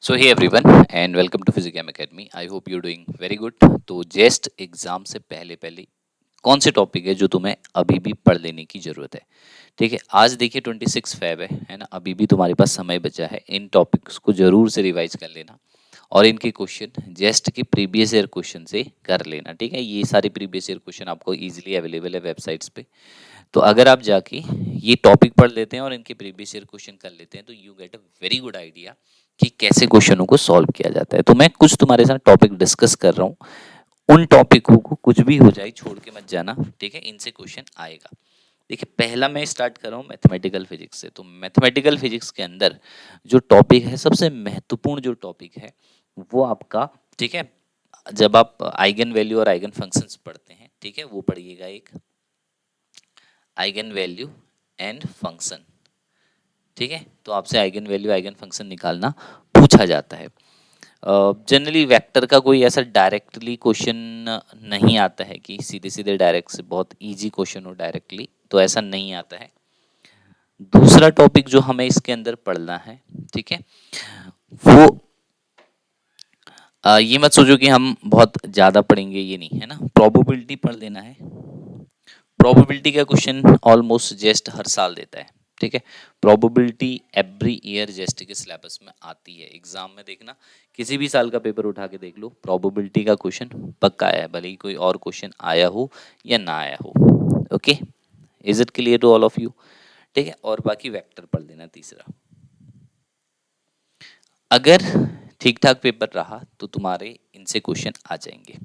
So hey everyone and welcome to physics academy. I hope you doing very good. तो JEST exam से पहले पहले कौन से टॉपिक है जो तुम्हें अभी भी पढ़ लेने की जरूरत है? ठीक है, आज देखिए 26 फेब है ना। अभी भी तुम्हारे पास समय बचा है, इन टॉपिक्स को जरूर से रिवाइज कर लेना और इनके क्वेश्चन जेस्ट के प्रीवियस ईयर क्वेश्चन से कर लेना। ठीक है, ये सारे प्रीवियस ईयर क्वेश्चन आपको इजीली अवेलेबल है वेबसाइट्स पे। तो अगर आप जाके ये टॉपिक पढ़ लेते हैं और इनके प्रीवियस ईयर क्वेश्चन कर लेते हैं तो you get a very good idea कि कैसे क्वेश्चनों को सॉल्व किया जाता है। तो मैं कुछ तुम्हारे साथ टॉपिक डिस्कस कर रहा हूँ, उन टॉपिकों को कुछ भी हो जाए छोड़ के मत जाना। ठीक है, इनसे क्वेश्चन आएगा। देखिए, पहला मैं स्टार्ट कर रहा हूँ मैथमेटिकल फिजिक्स से। तो मैथमेटिकल फिजिक्स के अंदर जो टॉपिक है, सबसे महत्वपूर्ण जो टॉपिक है वो आपका, ठीक है, जब आप आइगन वैल्यू और आइगन फंक्शंस पढ़ते हैं, ठीक है, वो पढ़िएगा। एक आइगन वैल्यू एंड फंक्शन, ठीक है, तो आपसे आइगन वैल्यू आइगन फंक्शन निकालना पूछा जाता है। जनरली वेक्टर का कोई ऐसा डायरेक्टली क्वेश्चन नहीं आता है कि सीधे सीधे डायरेक्ट से बहुत इजी क्वेश्चन हो डायरेक्टली, तो ऐसा नहीं आता है। दूसरा टॉपिक जो हमें इसके अंदर पढ़ना है, ठीक है, वो ये मत सोचो कि हम बहुत ज्यादा पढ़ेंगे, ये नहीं है ना। प्रोबेबिलिटी पढ़ लेना है। प्रोबेबिलिटी का क्वेश्चन ऑलमोस्ट जेस्ट हर साल देता है। ठीक है, प्रोबेबिलिटी एवरी ईयर जेस्ट के सिलेबस में आती है। एग्जाम में देखना, किसी भी साल का पेपर उठा के देख लो, प्रोबेबिलिटी का क्वेश्चन पक्का आया है, भले ही कोई और क्वेश्चन आया हो या ना आया हो। Okay, is it clear to all of you? ठीक है, और बाकी वेक्टर पढ़ लेना तीसरा। अगर ठीक ठाक पेपर रहा तो तुम्हारे इनसे क्वेश्चन आ जाएंगे।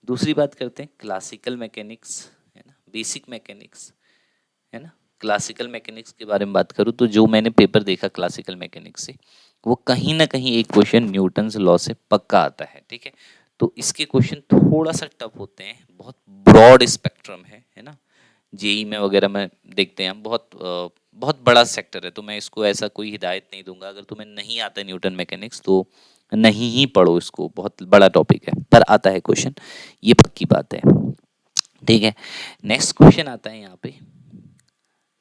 दूसरी बात करते हैं क्लासिकल मैकेनिक्स, है ना, बेसिक मैकेनिक्स, है ना। क्लासिकल मैकेनिक्स के बारे में बात करूँ तो जो मैंने पेपर देखा क्लासिकल मैकेनिक्स से, वो कहीं ना कहीं एक क्वेश्चन न्यूटन्स लॉ से पक्का आता है। ठीक है, तो इसके क्वेश्चन थोड़ा सा टफ होते हैं, बहुत ब्रॉड स्पेक्ट्रम है ना। जेई में वगैरह में देखते हैं हम, बहुत बड़ा सेक्टर है, तो मैं इसको ऐसा कोई हिदायत नहीं दूंगा। अगर तुम्हें नहीं आता न्यूटन मैकेनिक्स तो नहीं ही पढ़ो इसको, बहुत बड़ा टॉपिक है, पर आता है क्वेश्चन, ये पक्की बात है। ठीक है, नेक्स्ट क्वेश्चन आता है यहाँ पे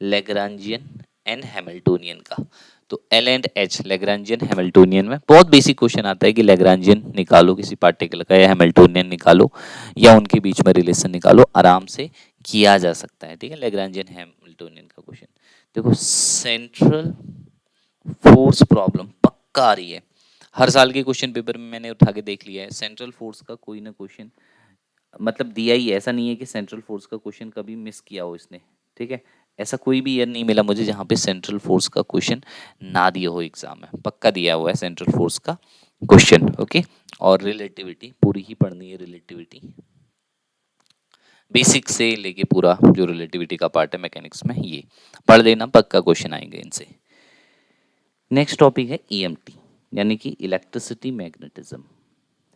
लैग्रांजियन एंड हैमिल्टोनियन का। तो L and H, Lagrangian Hamiltonian में बहुत बेसिक क्वेश्चन आता है कि लैग्रांजियन निकालो किसी पार्टिकल का या हैमिल्टोनियन निकालो या उनके बीच में रिलेशन निकालो, आराम से किया जा सकता है। ठीक है, लैग्रांजियन हैमिल्टोनियन का क्वेश्चन देखो। सेंट्रल फोर्स प्रॉब्लम पक्का आ रही है, हर साल के क्वेश्चन पेपर में मैंने उठा के देख लिया है। सेंट्रल फोर्स का कोई ना क्वेश्चन मतलब दिया ही है, ऐसा नहीं है कि सेंट्रल फोर्स का क्वेश्चन कभी मिस किया हो इसने। ठीक है, ऐसा कोई भी ईयर नहीं मिला मुझे जहाँ पे सेंट्रल फोर्स का क्वेश्चन ना दिया हो एग्जाम में, पक्का दिया हुआ है सेंट्रल फोर्स का क्वेश्चन। ओके, और रिलेटिविटी पूरी ही पढ़नी है। रिलेटिविटी बेसिक से लेके पूरा जो रिलेटिविटी का पार्ट है मैकेनिक्स में, ये पढ़ लेना, पक्का क्वेश्चन आएंगे इनसे। नेक्स्ट टॉपिक है ईएमटी, यानी कि इलेक्ट्रिसिटी मैग्नेटिज्म,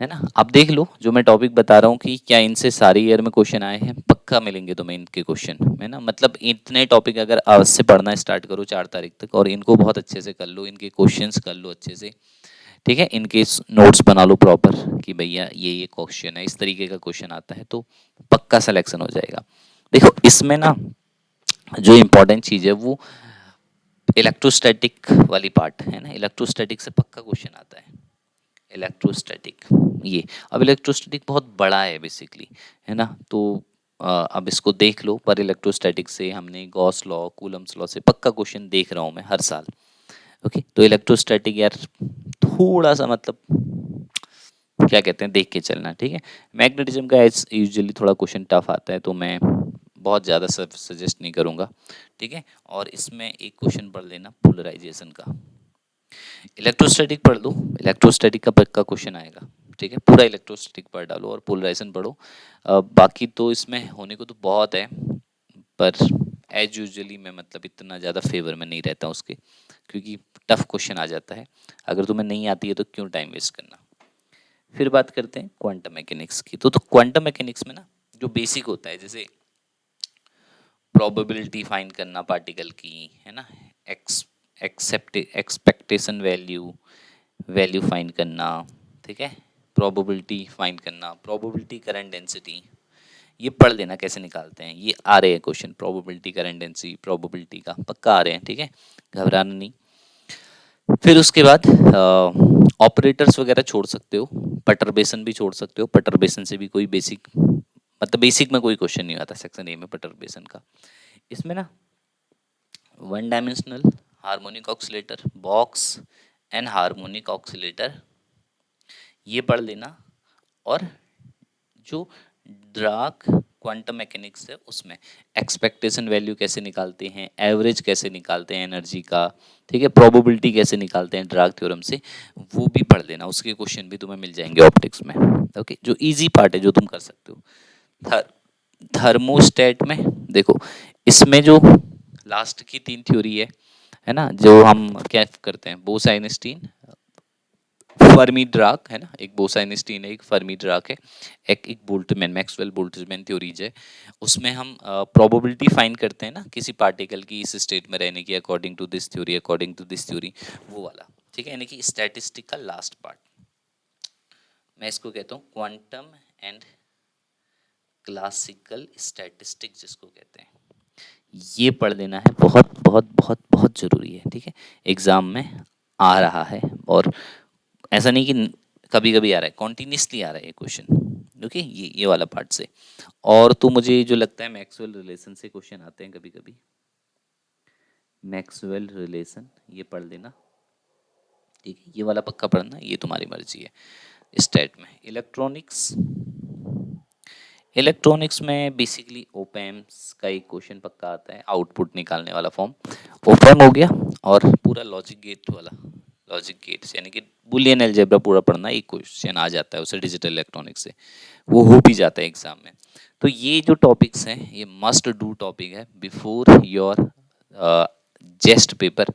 है ना। आप देख लो जो मैं टॉपिक बता रहा हूँ कि क्या इनसे सारे ईयर में क्वेश्चन आए हैं, पक्का मिलेंगे तुम्हें इनके क्वेश्चन, है ना। मतलब इतने टॉपिक अगर आज से पढ़ना स्टार्ट करो 4 तारीख तक और इनको बहुत अच्छे से कर लो, इनके क्वेश्चंस कर लो अच्छे से। ठीक है, इनके नोट्स बना लो प्रॉपर कि भैया ये क्वेश्चन है, इस तरीके का क्वेश्चन आता है, तो पक्का सिलेक्शन हो जाएगा। देखो इसमें ना जो इम्पोर्टेंट चीज़ है वो इलेक्ट्रोस्टैटिक वाली पार्ट है ना। इलेक्ट्रोस्टैटिक से पक्का क्वेश्चन आता है, इलेक्ट्रोस्टैटिक। ये अब इलेक्ट्रोस्टैटिक बहुत बड़ा है बेसिकली, है ना। तो अब इसको देख लो, पर इलेक्ट्रोस्टैटिक से हमने गॉस लॉ कूलम्स लॉ से पक्का क्वेश्चन देख रहा हूँ मैं हर साल। ओके, तो इलेक्ट्रोस्टैटिक यार थोड़ा सा मतलब क्या कहते हैं, देख के चलना। ठीक है, मैग्नेटिज्म का यूजुअली थोड़ा क्वेश्चन टफ आता है, तो मैं बहुत ज़्यादा सजेस्ट नहीं करूँगा। ठीक है, और इसमें एक क्वेश्चन पढ़ लेना पोलराइजेशन का। इलेक्ट्रोस्टैटिक पढ़ लो, इलेक्ट्रोस्टैटिक का पक्का क्वेश्चन आएगा। ठीक है, पूरा इलेक्ट्रोस्टैटिक पढ़ डालो और पोलराइजेशन पढ़ो। बाकी तो इसमें होने को तो बहुत है, पर एज यूजुअली मैं मतलब इतना ज़्यादा फेवर में नहीं रहता उसके, क्योंकि टफ क्वेश्चन आ जाता है। अगर तुम्हें नहीं आती है तो क्यों टाइम वेस्ट करना। फिर बात करते हैं क्वांटम मैकेनिक्स की। तो क्वांटम मैकेनिक्स में ना जो बेसिक होता है, जैसे प्रोबेबिलिटी फाइंड करना पार्टिकल की, है ना, एक्सपेक्टेशन वैल्यू वैल्यू फाइंड करना, ठीक है, प्रोबेबिलिटी फाइंड करना, प्रोबेबिलिटी करंट डेंसिटी, ये पढ़ लेना कैसे निकालते हैं। ये आ रहे हैं question, probability current density probability का पक्का आ रहे हैं। ठीक है, घबराना नहीं। फिर उसके बाद ऑपरेटर्स वगैरह छोड़ सकते हो, परटर्बेशन भी छोड़ सकते हो, परटर्बेशन से भी कोई बेसिक मतलब बेसिक में कोई क्वेश्चन नहीं आता सेक्शन ए में परटर्बेशन का। इसमें ना one dimensional harmonic oscillator, box and harmonic oscillator ये पढ़ लेना, और जो ड्राक क्वांटम मैकेनिक्स है उसमें एक्सपेक्टेशन वैल्यू कैसे निकालते हैं, एवरेज कैसे निकालते हैं एनर्जी का, ठीक है, प्रोबेबिलिटी कैसे निकालते हैं ड्राक थ्योरम से, वो भी पढ़ लेना। उसके क्वेश्चन भी तुम्हें मिल जाएंगे ऑप्टिक्स में। ओके, जो इजी पार्ट है जो तुम कर सकते हो। थर्मोस्टेट में देखो, इसमें जो लास्ट की 3 थ्योरी है ना, जो हम क्या करते हैं, बोस आइंस्टीन फर्मी ड्राक है ना, एक बोस आइंस्टीन है, एक फर्मी ड्राक है, एक बोल्ट्जमैन मैक्सवेल बोल्ट्जमैन थ्योरीज है। उसमें हम प्रोबेबिलिटी फाइंड करते हैं ना किसी पार्टिकल की इस स्टेट में रहने की according to this theory, according to this theory, वो वाला, ठीक है, यानी कि स्टैटिस्टिक का लास्ट पार्ट। मैं इसको कहता हूँ क्वांटम एंड क्लासिकल स्टैटिस्टिक जिसको कहते हैं, ये पढ़ लेना है, बहुत बहुत बहुत बहुत ज़रूरी है, ठीक है, एग्ज़ाम में आ रहा है। और ऐसा नहीं कि कभी कभी आ रहा है, कॉन्टिन्यूसली आ रहा है ये क्वेश्चन, ओके, ये वाला पार्ट से। और तो मुझे जो लगता है मैक्सवेल रिलेशन से क्वेश्चन आते हैं कभी कभी, मैक्सवेल रिलेशन ये पढ़ लेना, ठीक है, ये वाला पक्का पढ़ना, ये तुम्हारी मर्जी है। स्टेट में इलेक्ट्रॉनिक्स में बेसिकली ओपैम्स का एक क्वेश्चन पक्का आता है, आउटपुट निकालने वाला फॉर्म, ओपैम हो गया, और पूरा लॉजिक गेट वाला, लॉजिक गेट्स यानी कि बुलियन अलजेब्रा पूरा पढ़ना, एक क्वेश्चन आ जाता है उसे डिजिटल इलेक्ट्रॉनिक्स से, वो हो भी जाता है एग्जाम में। तो ये जो टॉपिक्स हैं ये मस्ट डू टॉपिक है बिफोर योर जेस्ट पेपर।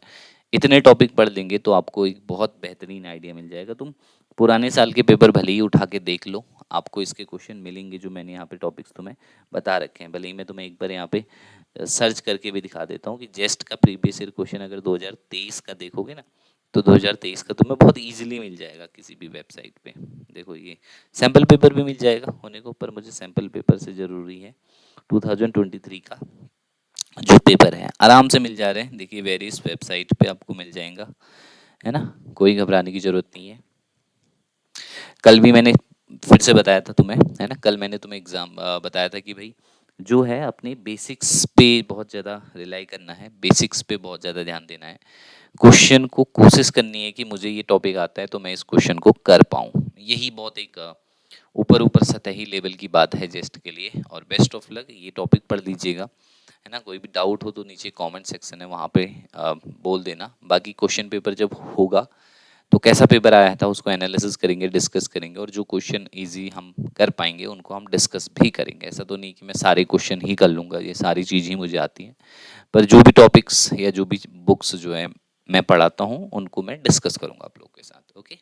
इतने टॉपिक पढ़ लेंगे तो आपको एक बहुत बेहतरीन आइडिया मिल जाएगा। तुम पुराने साल के पेपर भले ही उठा के देख लो, आपको इसके क्वेश्चन मिलेंगे जो मैंने यहाँ पे टॉपिक्स तुम्हें बता रखे हैं। भले ही मैं तुम्हें एक बार यहाँ पे सर्च करके भी दिखा देता हूँ कि जेस्ट का प्रीवियस ईयर क्वेश्चन अगर 2023 का देखोगे ना, तो 2023 का तुम्हें बहुत इजीली मिल जाएगा किसी भी वेबसाइट पे। देखो ये सैम्पल पेपर भी मिल जाएगा होने को, पर मुझे सैम्पल पेपर से ज़रूरी है 2023 का जो पेपर है, आराम से मिल जा रहे हैं, देखिए वेरियस वेबसाइट पे आपको मिल जाएगा, है ना, कोई घबराने की ज़रूरत नहीं है। कल भी मैंने फिर से बताया था तुम्हें, है ना, कल मैंने तुम्हें एग्ज़ाम बताया था कि भाई जो है अपने बेसिक्स पे बहुत ज़्यादा रिलाई करना है, बेसिक्स पे बहुत ज़्यादा ध्यान देना है, क्वेश्चन को कोशिश करनी है कि मुझे ये टॉपिक आता है तो मैं इस क्वेश्चन को कर पाऊँ। यही बहुत एक ऊपर ऊपर सतही लेवल की बात है जेस्ट के लिए। और बेस्ट ऑफ लक, ये टॉपिक पढ़ लीजिएगा, है ना, कोई भी डाउट हो तो नीचे कमेंट सेक्शन है वहाँ पे बोल देना। बाकी क्वेश्चन पेपर जब होगा तो कैसा पेपर आया था उसको एनालिसिस करेंगे, डिस्कस करेंगे, और जो क्वेश्चन इजी हम कर पाएंगे उनको हम डिस्कस भी करेंगे। ऐसा तो नहीं कि मैं सारे क्वेश्चन ही कर लूँगा, ये सारी चीज़ ही मुझे आती हैं, पर जो भी टॉपिक्स या जो भी बुक्स जो है मैं पढ़ाता हूँ उनको मैं डिस्कस करूँगा आप लोगों के साथ। ओके।